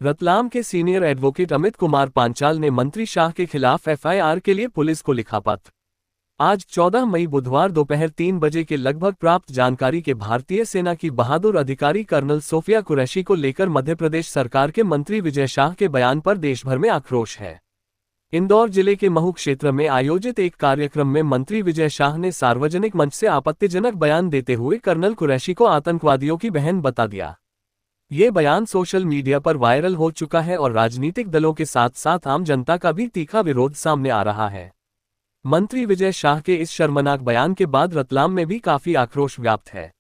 रतलाम के senior advocate Amit Kumar Panchal ने मंत्री शाह के खिलाफ एफआईआर के लिए पुलिस को लिखा पत्र। आज 14 मई बुधवार दोपहर 3 बजे के लगभग प्राप्त जानकारी के भारतीय सेना की बहादुर अधिकारी कर्नल सोफिया कुरैशी को लेकर मध्य प्रदेश सरकार के मंत्री विजय शाह के बयान पर देश भर में आक्रोश है। इंदौर जिले के महू क्षेत्र में आयोजित एक कार्यक्रम में मंत्री विजय शाह ने सार्वजनिक मंच से आपत्तिजनक बयान देते हुए कर्नल कुरैशी को आतंकवादियों की बहन बता दिया। ये बयान सोशल मीडिया पर वायरल हो चुका है और राजनीतिक दलों के साथ साथ आम जनता का भी तीखा विरोध सामने आ रहा है। मंत्री विजय शाह के इस शर्मनाक बयान के बाद रतलाम में भी काफी आक्रोश व्याप्त है।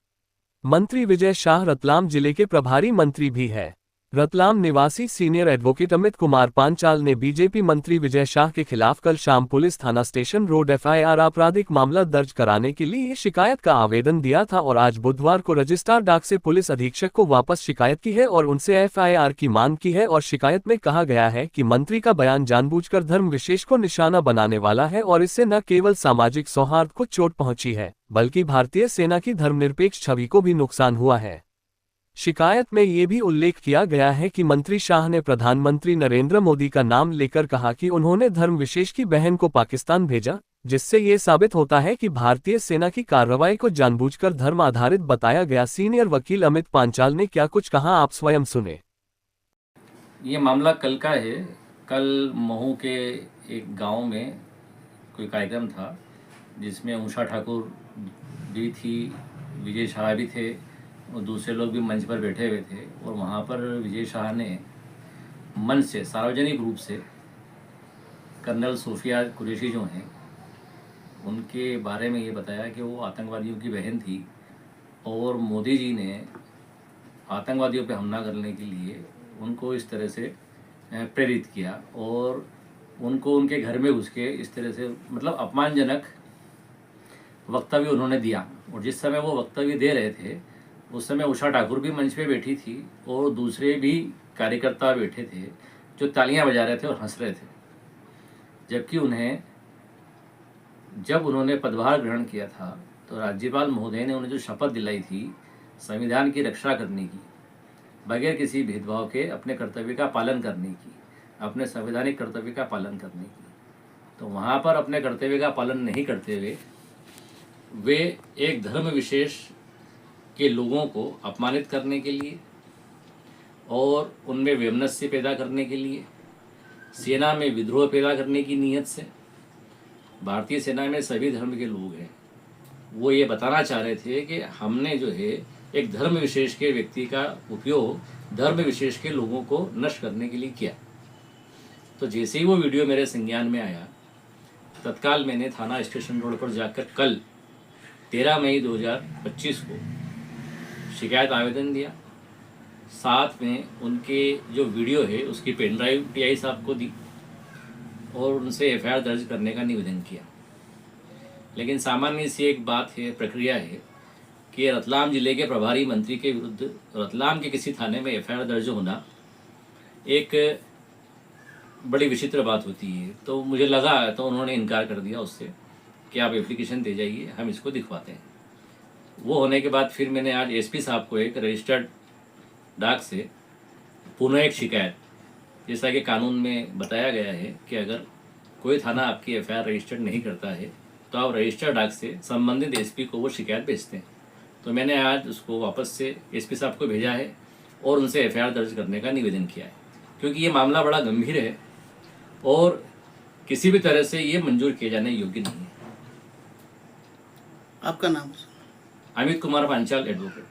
मंत्री विजय शाह रतलाम जिले के प्रभारी मंत्री भी है। रतलाम निवासी सीनियर एडवोकेट अमित कुमार पांचाल ने बीजेपी मंत्री विजय शाह के खिलाफ कल शाम पुलिस थाना स्टेशन रोड एफआईआर आपराधिक मामला दर्ज कराने के लिए शिकायत का आवेदन दिया था और आज बुधवार को रजिस्ट्रार डाक से पुलिस अधीक्षक को वापस शिकायत की है और उनसे एफआईआर की मांग की है। और शिकायत में कहा गया है कि मंत्री का बयान जानबूझकर धर्म विशेष को निशाना बनाने वाला है और इससे न केवल सामाजिक सौहार्द को चोट पहुंची है बल्कि भारतीय सेना की धर्मनिरपेक्ष छवि को भी नुकसान हुआ है। शिकायत में ये भी उल्लेख किया गया है कि मंत्री शाह ने प्रधानमंत्री नरेंद्र मोदी का नाम लेकर कहा कि उन्होंने धर्म विशेष की बहन को पाकिस्तान भेजा, जिससे ये साबित होता है कि भारतीय सेना की कार्रवाई को जानबूझकर धर्म आधारित बताया गया। सीनियर वकील अमित पांचाल ने क्या कुछ कहा, आप स्वयं सुने। ये मामला कल का है। कल महू के एक गांव में कोई कार्यक्रम था जिसमें उषा ठाकुर भी थी, विजय शाह भी थे और दूसरे लोग भी मंच पर बैठे हुए थे। और वहाँ पर विजय शाह ने मंच से सार्वजनिक रूप से कर्नल सोफिया कुरैशी जो हैं उनके बारे में ये बताया कि वो आतंकवादियों की बहन थी और मोदी जी ने आतंकवादियों पर हमला करने के लिए उनको इस तरह से प्रेरित किया और उनको उनके घर में घुस के इस तरह से मतलब अपमानजनक वक्तव्य उन्होंने दिया। और जिस समय वो वक्तव्य दे रहे थे उस समय उषा ठाकुर भी मंच पे बैठी थी और दूसरे भी कार्यकर्ता बैठे थे जो तालियां बजा रहे थे और हंस रहे थे। जबकि जब उन्होंने पदभार ग्रहण किया था तो राज्यपाल महोदय ने उन्हें जो शपथ दिलाई थी संविधान की रक्षा करने की, बगैर किसी भेदभाव के अपने कर्तव्य का पालन करने की, अपने संवैधानिक कर्तव्य का पालन करने की, तो वहाँ पर अपने कर्तव्य का पालन नहीं करते हुए वे एक धर्म विशेष के लोगों को अपमानित करने के लिए और उनमें वैमनस्य पैदा करने के लिए, सेना में विद्रोह पैदा करने की नीयत से, भारतीय सेना में सभी धर्म के लोग हैं, वो ये बताना चाह रहे थे कि हमने जो है एक धर्म विशेष के व्यक्ति का उपयोग धर्म विशेष के लोगों को नष्ट करने के लिए किया। तो जैसे ही वो वीडियो मेरे संज्ञान में आया तत्काल मैंने थाना स्टेशन रोड पर जाकर कल 13 मई 2025 को शिकायत आवेदन दिया। साथ में उनके जो वीडियो है उसकी पेन ड्राइव टीआई साहब को दी और उनसे एफआईआर दर्ज करने का निवेदन किया। लेकिन सामान्य सी एक बात है, प्रक्रिया है कि रतलाम जिले के प्रभारी मंत्री के विरुद्ध रतलाम के किसी थाने में एफआईआर दर्ज होना एक बड़ी विचित्र बात होती है। तो मुझे लगा तो उन्होंने इनकार कर दिया उससे कि आप एप्लीकेशन दे जाइए, हम इसको दिखवाते हैं। वो होने के बाद फिर मैंने आज एसपी साहब को एक रजिस्टर्ड डाक से पुनः एक शिकायत, जैसा कि कानून में बताया गया है कि अगर कोई थाना आपकी एफआईआर रजिस्टर्ड नहीं करता है तो आप रजिस्टर्ड डाक से संबंधित एसपी को वो शिकायत भेजते हैं। तो मैंने आज उसको वापस से एसपी साहब को भेजा है और उनसे एफआईआर दर्ज करने का निवेदन किया है, क्योंकि ये मामला बड़ा गंभीर है और किसी भी तरह से ये मंजूर किए जाने योग्य नहीं है। आपका नाम? अमित कुमार पांचाल, एडवोकेट।